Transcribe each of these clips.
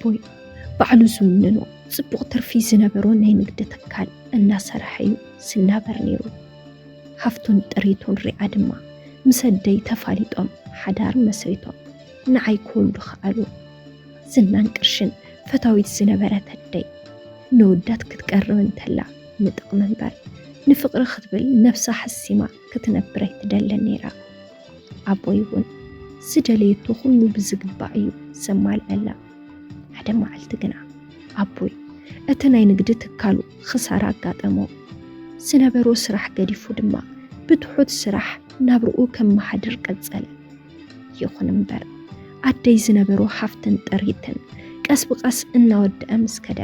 ኣቦይ ባዕሉ ዝውንኖ ጽቡቕ ትርፊ ዝነበሮ ናይ ንግዲ ትካል እናሰርሐ እዩ ዝናበር ነይሩ። ሃፍቱን ጥሪቱን ሪኣ ድማ ምስ ኣደይ ተፋሊጦም ሓዳር መስሪቶም ንዓይ ክወልዱ ከኣሉ። ዝናን ቅርሽን ፈታዊት ዝነበረት ኣደይ ንውዳት ክትቀርብ እንተላ ንጥቕሚ እምበር ንፍቕሪ ክትብል ነፍሳ ሓሲማ ክትነብር ኣይትደለን ነይራ። ኣቦይ እውን ዝደለየቶ ኩሉ ብዝግባእ እዩ ዘማልአላ። ሓደ መዓልቲ ግና ኣቦይ እቲ ናይ ንግዲ ትካሉ ክሳራ ኣጋጠሞ። ዝነበሮ ስራሕ ገዲፉ ድማ ብትሑት ስራሕ ናብርኡ ከመሓድር ቀጸለ። ይኹን እምበር ኣደይ ዝነበሮ ሃፍትን ጥሪትን ቀስ ብቐስ እናወድአ ምስ ከደ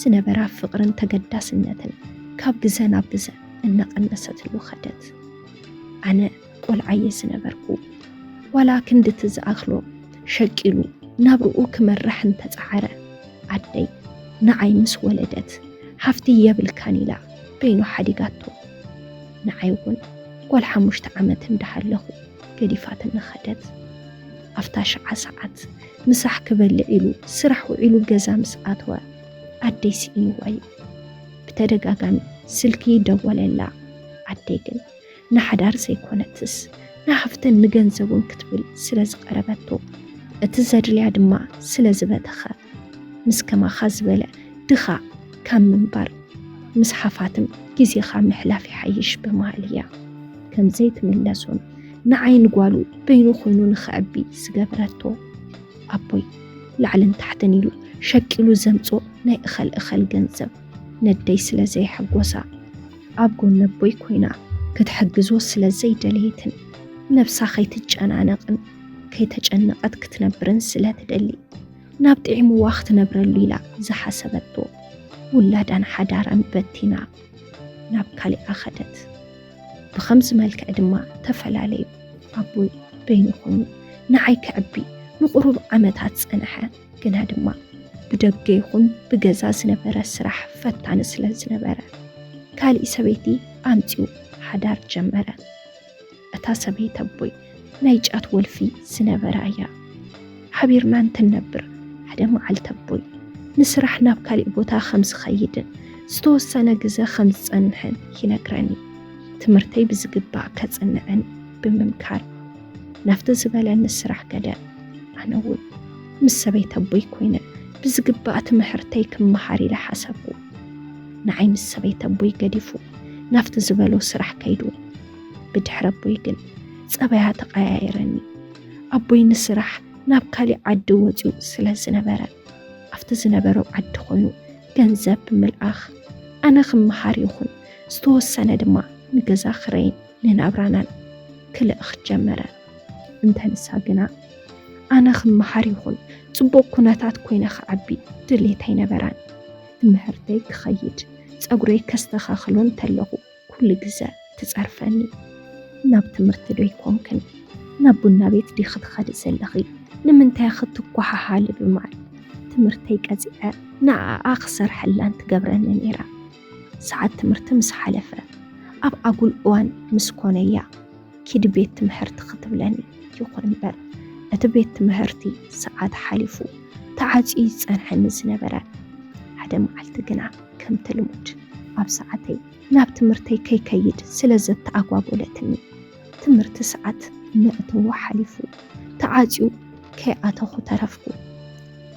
ዝነበራ ፍቕርን ተገዳስነትን ካብ ግዘ ናብ ግዘ እናቐነሰትሉ ኸደት። ኣነ ቆልዓየ ዝነበርኩ ዋላ ክንዲ ትዝኣኽሎ ሸቂሉ ናብርኡ ክመራሕ እንተፀዓረ ኣደይ ንዓይ ምስ ወለደት ሃፍቲ የብልካን ኢላ በይኑ ሓዲጋቶ። ንዓይ እውን ጓል 5 ዓመት እንዳሃለኹ ገዲፋት ንኸደት። ኣፍታ ሸዓ ሰዓት ምሳሕ ክበልዕ ኢሉ ስራሕ ውዒሉ ገዛ ምስ ኣተወ ኣደይ ስኢንዋ እዩ። ብተደጋጋሚ ስልኪ ደወለላ። ኣደይ ግን ንሓዳር ዘይኮነትስ ንሃፍተን ንገንዘቡን ክትብል ስለ ዝቐረበቶ እቲ ዘድልያ ድማ ስለ ዝበተኸ ምስ ከማኻ ዝበለ ድኻ ካብ ምንባር ምስ ሓፋትም ጊዜኻ ምሕላፍ ይሓይሽ ብምሃል እያ ከምዘይትምለሶን ንዓይን ጓሉ በይኑ ኮይኑ ንኽዕቢ ዝገበረቶ። ኣቦይ ላዕልን ታሕትን ኢሉ ሸቂሉ ዘምጾ ናይ እኸል ገንዘብ ነደይ ስለ ዘይሐጎሳ ኣብ ጎነ ኣቦይ ኮይና ክትሕግዞ ስለ ዘይደለየትን ነፍሳ ከይትጨናነቕን ከይተጨነቐት ክትነብርን ስለ ትደሊ ናብ ጥዒምዋ ክትነብረሉ ኢላ ዝሓሰበቶ ውላዳን ሓዳራን በቲና ናብ ካሊኣ ኸደት። ብኸምዚ መልክዕ ድማ ተፈላለዩ። ኣቦይ በይኑ ኮይኑ ንዓይ ክዕቢ ንቑሩብ ዓመታት ፀንሐ። ግና ድማ ብደገ ይኹን ብገዛ ዝነበረ ስራሕ ፈታኒ ስለ ዝነበረ ካልእ ሰበይቲ ኣምፂኡ ሓዳር ጀመረ። እታ ሰበይቲ ኣቦይ ናይ ጫት ወልፊ ዝነበራ እያ። ሓቢርና እንትነብር ሓደ መዓልቲ ኣቦይ ንስራሕ ናብ ካልእ ቦታ ከም ዝኸይድን ዝተወሰነ ግዜ ከም ዝፀንሕን ይነግረኒ። ትምህርተይ ብዝግባእ ከጽንዕን ብምምካር ናፍቲ ዝበለኒ ስራሕ ገደ ኣነ እውን ምስ ሰበይቲ ኣቦይ ኮይነ ብዝግባእ ትምህርተይ ክመሃር ኢለ ሓሰብኩ። ንዓይ ምስ ሰበይቲ ኣቦይ ገዲፉ ናፍቲ ዝበሎ ስራሕ ከይዱ። ብድሕሪ ኣቦይ ግን ጸበያ ተቀያይረኒ። ኣቦይ ንስራሕ ናብ ካልእ ዓዲ ወፂኡ ስለ ዝነበረ ኣብቲ ዝነበረው ዓዲ ኮይኑ ገንዘብ ብምልኣኽ ኣነ ክመሃር ይኹን ዝተወሰነ ድማ ንገዛ ክረይን ንናብራናን ክልእኽ ጀመረ። እንተንሳ ግና ኣነ ክመሃር ይኹን ጽቡቕ ኩነታት ኮይነ ክዓቢ ድሌት ኣይነበራን። ትምህርተይ ክኸይድ ፀጉረይ ከስተኻኽሎ እንተለኹ ኩሉ ግዜ ትጸርፈኒ። ናብ ትምህርቲ ዶ ይኮንክን ናብ ቡና ቤት ዲ ክትኸድ ዘለኺ ንምንታይ ክትኳሓሓል ብምዓል ትምህርተይ ቀፂዐ ንዓኣ ክሰርሐላን ትገብረኒ ነይራ። ሰዓት ትምህርቲ ምስ ሓለፈ ኣብ ኣጉል እዋን ምስ ኮነያ ኪድ ቤት ትምህርቲ ክትብለኒ። ይኹን እምበር እቲ ቤት ትምህርቲ ሰዓት ሓሊፉ ተዓፅዩ ዝፀንሐኒ ዝነበረ። ሓደ መዓልቲ ግና ከምቲ ልሙድ ኣብ ሰዓተይ ናብ ትምህርተይ ከይከይድ ስለ ዘተኣጓጎለትኒ ትምህርቲ ሰዓት መእተዊ ሓሊፉ ተዓፅዩ ከይኣተኹ ተረፍኩ።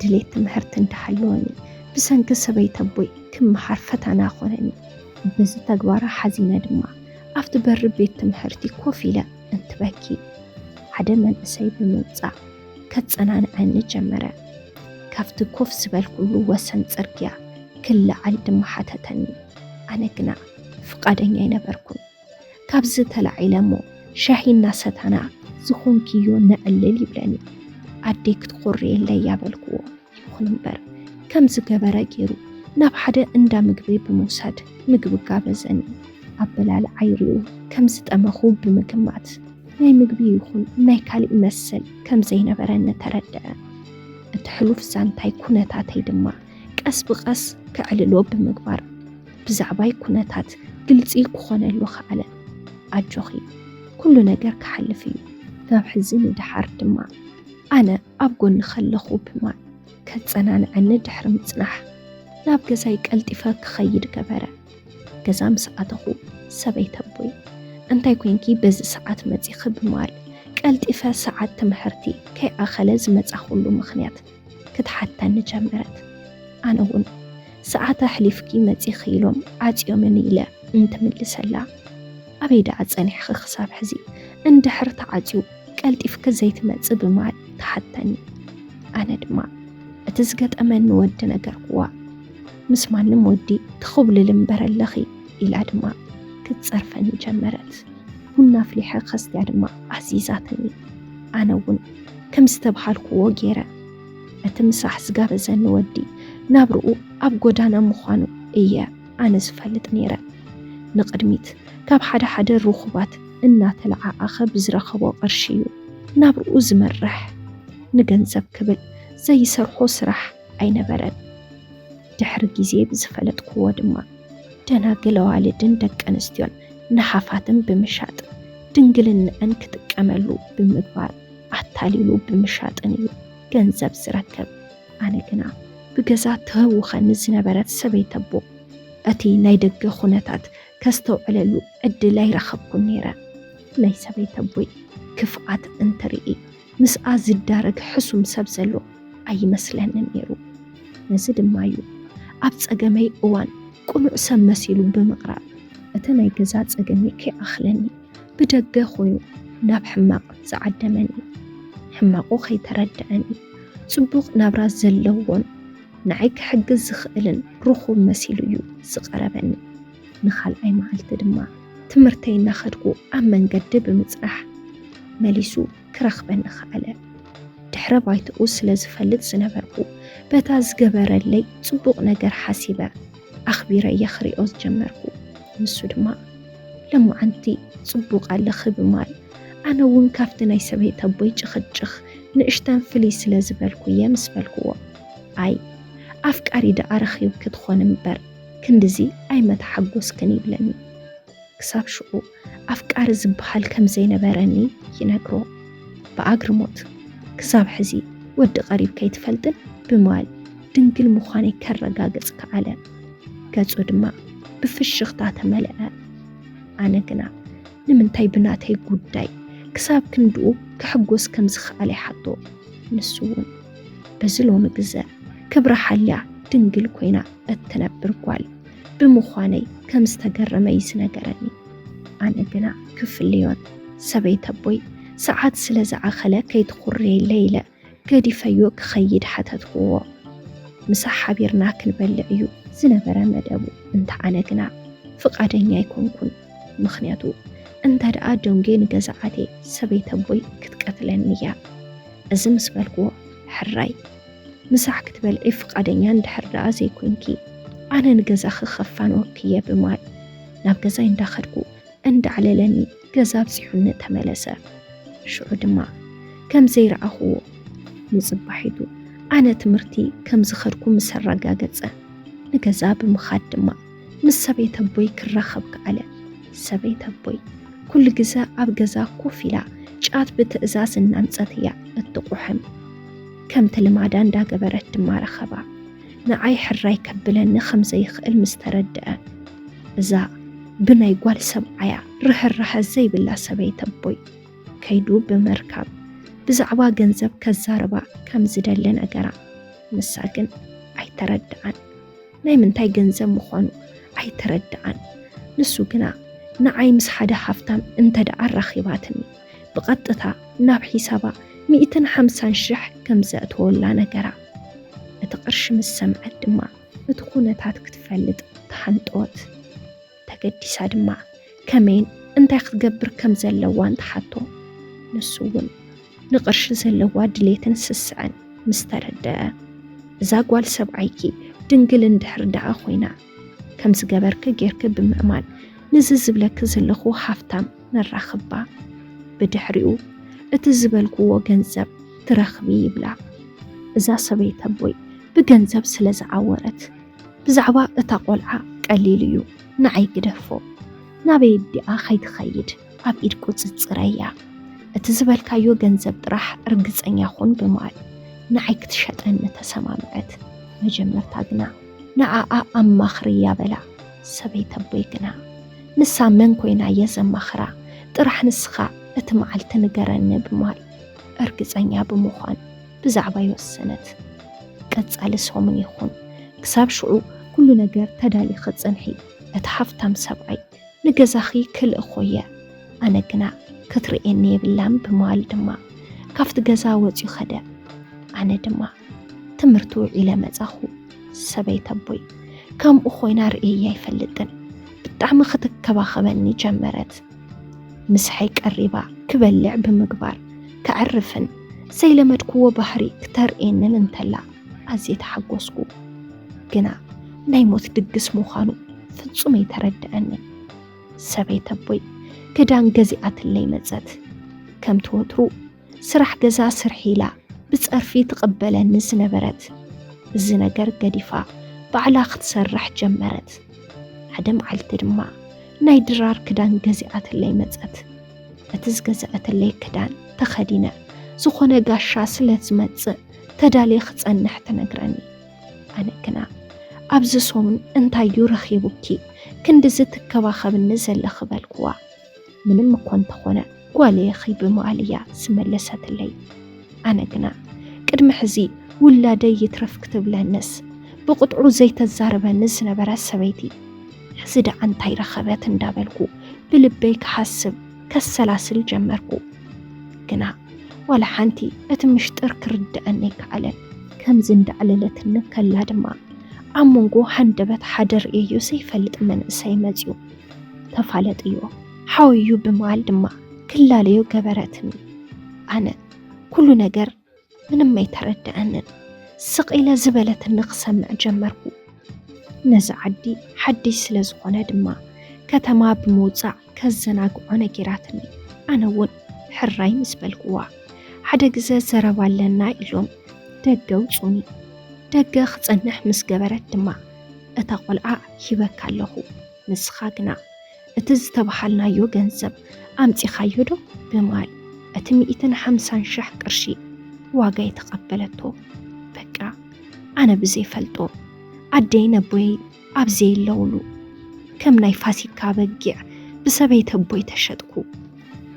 ድሌት ትምህርቲ እንዳሃለወኒ ብሰንኪ ሰበይቲ ኣቦይ ክመሃር ፈተና ኾነኒ። በዚ ተግባራ ሓዚነ ድማ ኣብቲ በሪ ቤት ትምህርቲ ኮፍ ኢለ እንትበኪ ሓደ መንእሰይ ብምምጻእ ከጸናንዐኒ ጀመረ። ካብቲ ኮፍ ዝበልኩሉ ወሰን ጽርግያ ክለዓል ድማ ሓተተኒ። ኣነ ግና ፍቃደኛ ኣይነበርኩን። ካብዚ ተላዒለ እሞ ሻሂና ሰተና ዝኾንክዮ ንዕልል ይብለኒ። ኣደይ ክትኮርየለይ ያበልክዎ። ይኹን እምበር ከም ዝገበረ ገይሩ ናብ ሓደ እንዳ ምግቢ ብምውሳድ ምግቢ ጋበዘኒ። ኣበላል ዓይርኡ ከም ዝጠመኹ ብምግማት ናይ ምግቢ ይኹን ናይ ካልእ መሰል ከም ዘይነበረኒ ተረድአ። እቲ ሕሉፍ ዛንታይ ኩነታተይ ድማ ቀስ ብቐስ ክዕልሎ ብምግባር ብዛዕባይ ኩነታት ግልፂ ክኾነሉ ኸኣለ። ኣጆኺ ኩሉ ነገር ክሓልፍ እዩ። ካብ ሕዚ ንድሓር ድማ ኣነ ኣብ ጎኒ ኸለኹ ብምባል كتصنعنعኒ ድሕሪ ምጽናሕ ናብ ገዛይ ቀልጢፈ ክኸይድ ገበረ ገዛ ምስ ኣተኹ ሰበይት ኣቦይ እንታይ ኮንኪ በዚ ሰዓት መጺኺ ብምባል ቀልጢፈ ሰዓት ትምህርቲ ከይኣኸለ ዝመጻኹሉ ምኽንያት ክትሓተኒ ጀመረት ኣነ እውን ሰዓት ኣሕሊፍኪ መጺኺ ኢሎም ዓጽዮምን ኢለ እንትምልሰላ ኣበይ ደኣ ጸኒሕኺ ክሳብ ሕዚ እንድሕር ተዓጽዩ ቀልጢፍከ ዘይትመጽእ ብምባል ተሓተኒ ኣነ ድማ እቲ ዝገጠመኒ ወዲ ነገርክዋ ምስ ማንም ወዲ ትኽብልል እምበር ኣለኺ ኢላ ድማ ክትጸርፈኒ ጀመረት ቡና ኣፍሊሐ ከስትያ ድማ ኣዚዛትኒ ኣነ እውን ከም ዝተባሃልክዎ ገይረ እቲ ምሳሕ ዝጋበዘኒ ወዲ ናብርኡ ኣብ ጎዳና ምዃኑ እየ ኣነ ዝፈልጥ ነይረ ንቕድሚት ካብ ሓደ ርኹባት እናተለዓኣኸ ብዝረኸቦ ቅርሺ እዩ ናብርኡ ዝመርሕ ንገንዘብ ክብል ዘይሰርሖ ስራሕ ኣይነበረን ድሕሪ ግዜ ብዝፈለጥክዎ ድማ ደናግል ኣዋልድን ደቂ ኣንስትዮን ንሓፋትን ብምሻጥ ድንግልንአን ክጥቀመሉ ብምግባር ኣታሊሉ ብምሻጥን እዩ ገንዘብ ዝረከብ ኣነ ግና ብገዛ ተህውኸኒ ዝነበረት ሰበይት ኣቦ እቲ ናይ ደገ ኩነታት ከስተውዕለሉ ዕድል ኣይረኸብኩን ነይረ ናይ ሰበይት ኣቦይ ክፍኣት እንትርኢ ምስኣ ዝዳረግ ሕሱም ሰብ ዘሎ ኣይመስለንን ነይሩ ነዚ ድማ እዩ ኣብ ጸገመይ እዋን ቁኑዕ ሰብ መሲሉ ብምቕራብ እቲ ናይ ገዛ ጸገመ ከይኣኽለኒ ብደገ ኮይኑ ናብ ሕማቕ ዝዓደመኒ ሕማቑ ከይተረድአኒ ጽቡቕ ናብራ ዘለዎን ንዓይ ክሕግዝ ዝኽእልን ርኹብ መሲሉ እዩ ዝቐረበኒ ንኻልኣይ መዓልቲ ድማ ትምህርተይ እናኸድኩ ኣብ መንገዲ ብምጽራሕ መሊሱ ክረኽበኒ ኸኣለ ድሕረ ባይትኡ ስለ ዝፈልጥ ዝነበርኩ በታ ዝገበረለይ ጽቡቕ ነገር ሓሲበ ኣኽቢረ የኽሪኦ ዝጀመርኩ ንሱ ድማ ለማዓንቲ ጽቡቕ ኣለኺ ብማል ኣነ እውን ካብቲ ናይ ሰበይት ኣቦይ ጭኽጭኽ ንእሽተን ፍልይ ስለ ዝበልኩ እየ ምስ በልክዎ ኣይ ኣፍቃሪ ደኣ ረኺብ ክትኾን እምበር ክንድዚ ኣይመተሓጐስክን ይብለኒ ክሳብ ሽዑ ኣፍቃሪ ዝበሃል ከም ዘይነበረኒ ይነግሮ ብኣግርሞት ክሳብ ሕዚ ወዲ ቀሪብ ከይትፈልጥን ብምባል ድንግል ምዃነይ ከረጋግጽ ከኣለ ገጹ ድማ ብፍሽኽታ ተመልአ ኣነ ግና ንምንታይ ብናተይ ጉዳይ ክሳብ ክንድኡ ክሕጐስ ከም ዝኽኣለ ይሓቶ ንሱ እውን በዚ ሎሚ ግዜ ክብራ ሓልያ ድንግል ኮይና እትነብር ጓል ብምዃነይ ከም ዝተገረመ ዝነገረኒ ኣነ ግና ክፍልዮን ሰበይት ኣቦይ ሰዓት ስለ ዝኣኸለ ከይትኹርየለ ኢለ ገዲፈዮ ክኸይድ ሓተትክዎ ምሳሕ ሓቢርና ክንበልዕ እዩ ዝነበረ መደቡ እንተ ኣነ ግና ፍቓደኛ ኣይኮንኩን ምኽንያቱ እንተ ደኣ ደንጌ ንገዛዓቴ ሰበይት ኣቦይ ክትቀትለኒ እያ እዚ ምስ በልክዎ ሕራይ ምሳሕ ክትበልዒ ፍቓደኛ እንድሕር ደኣ ዘይኮንኪ ኣነ ንገዛኺ ኸፋን ወክየ ብማል ናብ ገዛይ እንዳኸድኩ እንዳዕለለኒ ገዛ ብፂሑኒ ተመለሰ ሽዑ ድማ ከም ዘይረኣኽዎ ንጽባሒቱ ኣነ ትምህርቲ ከም ዝኸድኩ ምስ ኣረጋገጸ ንገዛ ብምኻድ ድማ ምስ ሰበይት ኣቦይ ክራኸብ ከኣለ ሰበይት ኣቦይ ኩሉ ግዜ ኣብ ገዛ ኮፍ ኢላ ጫት ብትእዛዝ እናምፀት እያ እትቁሕም ከምቲ ልማዳ እንዳገበረት ድማ ረኸባ ንዓይ ሕራይ ከብለኒ ከም ዘይኽእል ምስ ተረድአ እዛ ብናይ ጓል ሰብዓያ ርህራህ ዘይብላ ሰበይት ኣቦይ ከይዱ ብምርካብ ብዛዕባ ገንዘብ ከዛረባ ከም ዝደለ ነገራ ንሳ ግን ኣይተረድአን ናይ ምንታይ ገንዘብ ምዃኑ ኣይተረድአን ንሱ ግና ንዓይ ምስ ሓደ ሃፍታም እንተ ደኣ ረኺባትኒ ብቐጥታ ናብ ሒሳባ 150,000 ከም ዘእትወላ ነገራ እቲ ቅርሺ ምስ ሰምዐት ድማ እቲ ኩነታት ክትፈልጥ ተሓንጦት ተገዲሳ ድማ ከመይን እንታይ ክትገብር ከም ዘለዋ እንተሓቶ ንሱ እውን ንቅርሺ ዘለዋ ድሌትን ስስዐን ምስ ተረድአ እዛ ጓል ሰብዓይኪ ድንግል እንድሕር ደኣ ኮይና ከም ዝገበርክ ጌርክ ብምእማን ንዚ ዝብለክ ዘለኹ ሃፍታም ነራኽባ ብድሕሪኡ እቲ ዝበልክዎ ገንዘብ ትረኽቢ ይብላ እዛ ሰበይት ኣቦይ ብገንዘብ ስለ ዝዓወረት ብዛዕባ እታ ቆልዓ ቀሊል እዩ ንዓይ ግደፎ ናበይ ዲኣ ከይትኸይድ ኣብ ኢድ ቁፅፅረያ እቲ ዝበልካዮ ገንዘብ ጥራሕ እርግፀኛ ኹን ብምባል ንዓይ ክትሸጠኒ ሰማምዐት መጀመርታ ግና ንዓኣ ኣማኽሪ ያበላ ሰበይት ኣቦይ ግና ንሳ መን ኮይና የዘማኽራ ጥራሕ ንስኻ እቲ መዓልቲ ንገረኒ ብማል እርግፀኛ ብምዃን ብዛዕባ ይወሰነት ቀጻሊ ሰሙን ይኹን ክሳብ ሽዑ ኩሉ ነገር ተዳሊ ክጽንሒ እቲ ሃፍታም ሰብኣይ ንገዛኺ ክልእኾየ ኣነ ግና ክትርእየኒ የብላን ብማል ድማ ካብቲ ገዛ ወፂኡ ኸደ ኣነ ድማ ትምህርቱ ኢለ መጻኹ ሰበይት ኣቦይ ከምኡ ኾይና ርእየ ኣይፈልጥን ብጣዕሚ ክትከባኸበኒ ጀመረት ምስሐይ ቀሪባ ክበልዕ ብምግባር ክዕርፍን ዘይለመድክዎ ባህሪ ክተርእየንን እንተላ ኣዝየ ተሓጐስኩ ግና ናይ ሞት ድግስ ምዃኑ ፍጹም ኣይተረድአንን ሰበይት ኣቦይ ክዳን ገዚኣትለይ መጸት ከም ትወትሩ ስራሕ ገዛ ስርሒላ ብጸርፊ ትቕበለኒ ዝነበረት እዚ ነገር ገዲፋ ባዕላ ክትሰርሕ ጀመረት ሓደ መዓልቲ ድማ ናይ ድራር ክዳን ገዚኣትለይ መጸት እቲ ዝገዝአትለይ ክዳን ተኸዲነ ዝኾነ ጋሻ ስለ ዝመጽእ ተዳልየ ክጸንሕ ትነግረኒ ኣነ ግና ኣብዚ ሰሙን እንታዩ ረኺቡኪ ክንዲዚ ትከባኸብኒ ዘለኺ በልክዋ ምንም እኮ እንተኾነ ጓልየኺ ብምባል እያ ዝመለሰትለይ ኣነ ግና ቅድሚ ሕዚ ውላደይ ይትረፍ ክትብለንስ ብቁጥዑ ዘይተዛረበኒ ዝነበረ ሰበይቲ ሕዚ ደኣ እንታይ ረኸበት እንዳበልኩ ብልበይ ክሓስብ ከሰላስል ጀመርኩ ግና ዋላ ሓንቲ እቲ ምሽጥር ክርድአኒ ከኣለን ከምዚ እንዳዕለለትኒ ከላ ድማ ኣብ መንጎ ሓንደበት ሓደር እዩ ዘይፈልጥ መንእሰይ መፅዩ ተፋለጥዮ ሓወዩ ብምባል ድማ ክላለዮ ገበረትኒ ኣነ ኩሉ ነገር ምንም ኣይተረድአንን ስቂለ ዝበለትኒ ክሰምዕ ጀመርኩ ነዚ ዓዲ ሓድሽ ስለ ዝኾነ ድማ ከተማ ብምውፃእ ከዘናግዖ ነጊራትኒ ኣነ እውን ሕራይ ምስ በልክዋ ሓደ ግዜ ዘረባ ኣለና ኢሎም ደገ ውፁኒ ደገ ክጸንሕ ምስ ገበረት ድማ እታ ቆልዓ ሂበካ ኣለኹ ንስኻ ግና እቲ ዝተባሃልናዮ ገንዘብ ኣምፂኻዮ ዶ ብማል እቲ 150,000 ቅርሺ ዋጋ የተቀበለቶ በቃ ኣነ ብዘይፈልጦ ኣደይን ኣቦይ ኣብዘይ ለውሉ ከም ናይ ፋሲካ በጊዕ ብሰበይት ኣቦይ ተሸጥኩ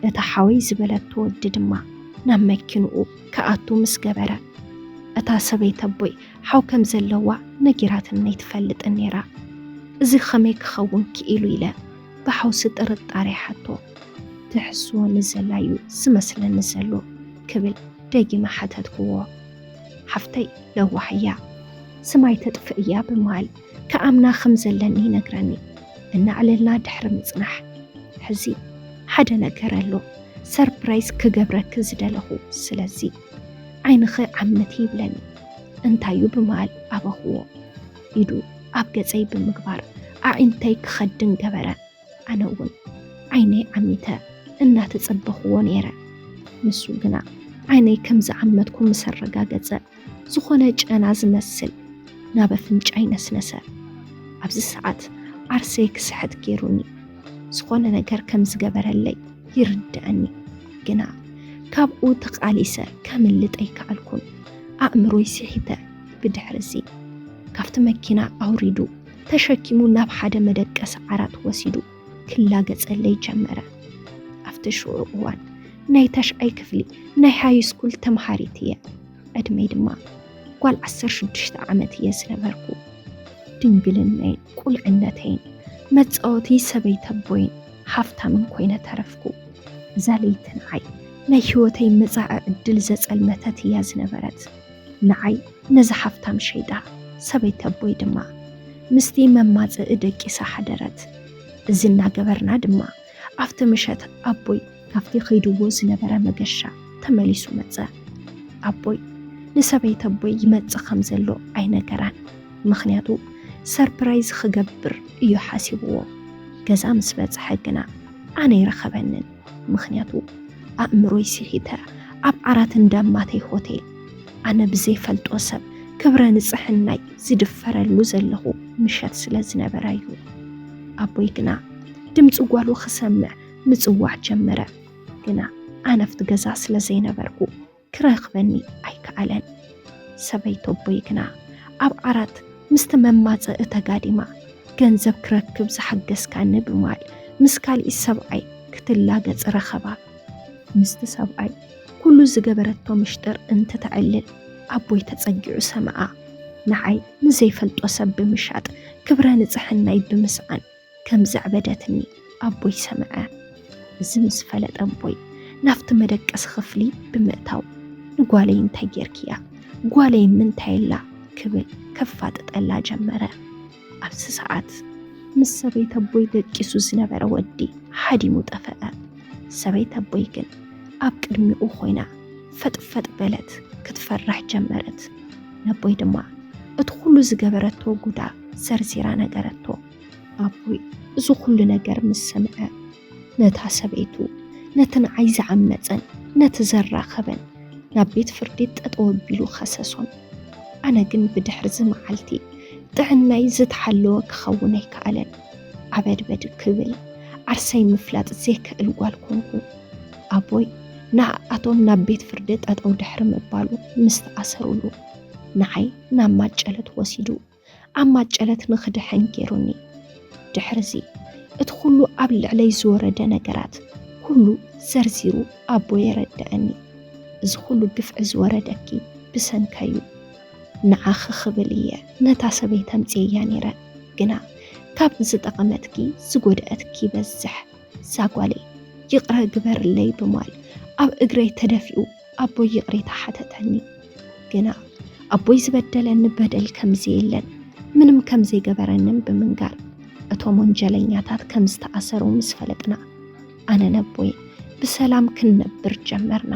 እታ ሓወይ ዝበለቶ ወዲ ድማ ናብ መኪንኡ ከኣቱ ምስ ገበረ እታ ሰበይት ኣቦይ ሓው ከም ዘለዋ ነጊራትን ትፈልጥ ነይራ እዚ ኸመይ ክኸውን ክኢሉ ኢለ ብሓውሲ ጥርጣሬ ሓቶ ትሕስዎ ንዘላዩ ዝመስለኒ ዘሎ ክብል ደጊማ ሓተትክዎ ሓፍተይ ለዋሕያ ስማይ ተጥፍእያ ብምሃል ከኣምና ከም ዘለኒ ነግረኒ እናዕለልና ድሕሪ ምጽናሕ ሕዚ ሓደ ነገር ኣሎ ሰርፕራይዝ ክገብረክ ዝደለኹ ስለዚ ዓይንኸ ዓመቲ ይብለኒ እንታዩ ብምሃል ኣበኽዎ ኢዱ ኣብ ገጸይ ብምግባር ኣዒንተይ ክኸድን ገበረ ኣነ እውን ዓይነይ ዓሚተ እናተጸበኽዎ ነይረ ንሱ ግና ዓይነይ ከም ዝዓመትኩ ምሰረጋገጸ ዝኾነ ጨና ዝመስል ናብ ኣፍንጫይ ነስነሰ ኣብዚ ሰዓት ዓርሰይ ክስሕት ገይሩኒ ዝኾነ ነገር ከም ዝገበረለይ ይርድአኒ ግና ካብኡ ተቃሊሰ ከምልጥ ኣይከኣልኩን ኣእምሮይ ሲሒተ ብድሕርዚ ካብቲ መኪና ኣውሪዱ ተሸኪሙ ናብ ሓደ መደቀስ ዓራት ወሲዱ ክላገጸለይ ጀመረ ኣብቲ ሽዑ እዋን ናይ ተሽዓይ ክፍሊ ናይ ሃይ ስኩል ተምሃሪት እየ ዕድመይ ድማ ጓል 16 ዓመት እየ ዝነበርኩ ድንግልናይን ቁልዕነተይን መጻወቲ ሰበይት ኣቦይን ሃፍታምን ኮይነ ተረፍኩ እዛ ለይቲ ንዓይ ናይ ህይወተይ መጻዕ ዕድል ዘጸልመተት እያ ዝነበረት ንዓይ ነዚ ሃፍታም ሸይጣ ሰበይት ኣቦይ ድማ ምስቲ መማጽእ ደቂሳ ሓደረት እዚ እናገበርና ድማ ኣብቲ ምሸት ኣቦይ ካብቲ ኸይድዎ ዝነበረ መገሻ ተመሊሱ መጸ ኣቦይ ንሰበይት ኣቦይ ይመጽእ ከም ዘሎ ኣይነገራን ምኽንያቱ ሰርፕራይዝ ክገብር እዩ ሓሲብዎ ገዛ ምስ በጽሐ ግና ኣነ ይረኸበንን ምኽንያቱ ኣእምሮይ ሲሒተ ኣብ ዓራት እንዳማተይ ሆቴል ኣነ ብዘይፈልጦ ሰብ ክብረ ንጽሕናይ ዝድፈረሉ ዘለኹ ምሸት ስለ ዝነበረ እዩ ኣቦይ ግና ድምፂ ጓሉ ክሰምዕ ምጽዋዕ ጀመረ ግና ኣነፍቲ ገዛ ስለ ዘይነበርኩ ክረኽበኒ ኣይከኣለን ሰበይቶ ቦይግና ኣብ ዓራት ምስቲ መማፀእ ተጋዲማ ገንዘብ ክረክብ ዝሓገዝካኒ ብማል ምስ ካልእ ሰብኣይ ክትላገጽ ረኸባ። ምስቲ ሰብኣይ ኩሉ ዝገበረቶ ምሽጥር እንትትዕልል ኣቦይ ተጸጊዑ ሰምዓ። ንዓይ ንዘይፈልጦ ሰብ ብምሻጥ ክብረ ንጽሕናይ ብምስዓን ከም ዘዕበደትኒ ኣቦይ ሰምዐ። እዚ ምስ ፈለጠ ኣቦይ ናፍቲ መደቀስ ክፍሊ ብምእታው ንጓለይ እንታይ ጌርክያ ጓለይ ምንታይላ ክብል ከፋጥጠላ ጀመረ። ኣብዚ ሰዓት ምስ ሰበይት ኣቦይ ደቂሱ ዝነበረ ወዲ ሓዲሙ ጠፈአ። ሰበይት ኣቦይ ግን ኣብ ቅድሚኡ ኮይና ፈጥፈጥ በለት ክትፈራሕ ጀመረት። ነቦይ ድማ እቲ ኩሉ ዝገበረቶ ጉዳ ዘርዚራ ነገረቶ። ኣቦይ እዚ ኩሉ ነገር ምስ ሰምዐ ነታ ሰበይቱ ነቲ ንዓይ ዝዓመፀን ነቲ ዘራኸበን ናብ ቤት ፍርዲ ጠጠው ኣቢሉ ከሰሶም። ኣነ ግን ብድሕሪ ዚ መዓልቲ ጥዕናይ ዝተሓለወ ክኸውን ኣይከኣለን። ዓበድበድ ክብል ዓርሰይ ምፍላጥ ዘይክእል ጓል ኮንኩ። ኣቦይ ንኣቶም ናብ ቤት ፍርዲ ጠጠው ድሕሪ ምባሉ ምስ ተኣሰሩሉ ንዓይ ናብ ማጨለት ወሲዱ ኣብ ማጨለት ንኽድሐን ገይሩኒ። ድሕርዚ እቲ ኩሉ ኣብ ልዕለይ ዝወረደ ነገራት ኩሉ ዘርዚሩ ኣቦይ የረድአኒ። እዚ ኩሉ ግፍዒ ዝወረደኪ ብሰንከዩ ንዓኺ ክብል እየ ነታ ሰበይት ተምፅያ ነይረ። ግና ካብ ዝጠቐመትኪ ዝጎድአትኪ በዝሕ። ዛጓለይ ይቕረ ግበርለይ ብማል ኣብ እግረይ ተደፊኡ ኣቦይ ይቕሪ ተሓተተኒ። ግና ኣቦይ ዝበደለኒ በደል ከምዚ የለን ምንም ከም ዘይገበረንን ብምንጋር እቶም ወንጀለኛታት ከም ዝተኣሰሩ ምስ ፈለጥና ኣነ ነቦይ ብሰላም ክንነብር ጀመርና።